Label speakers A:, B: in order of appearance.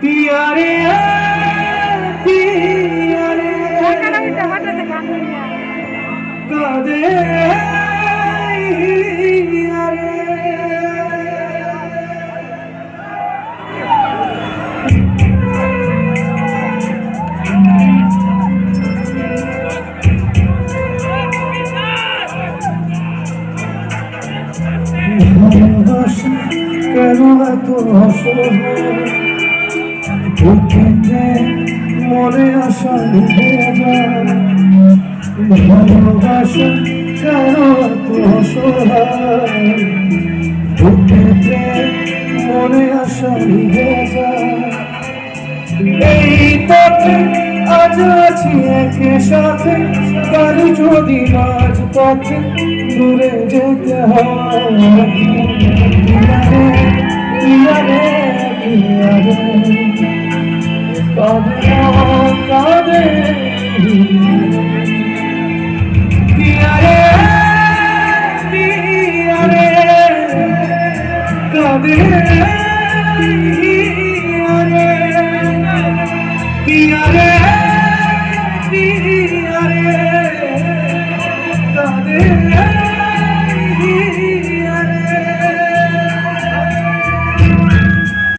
A: পিয়া রে পিয়া রে কাঁদে হিয়া রে। ভালোবাসা কেন এত অসহায়, বুকেতে মনে আসা নিভে যায়। ভালোবাসা কেন এত অসহায়, বুকেতে মনে আসা নিভে যায়। এই পথে আজ আছি একে সাথে, কাল যদি মাঝ পথে দূরে যেতে হয়। পিয়া রে পিয়া রে পিয়া রে কাঁদে না।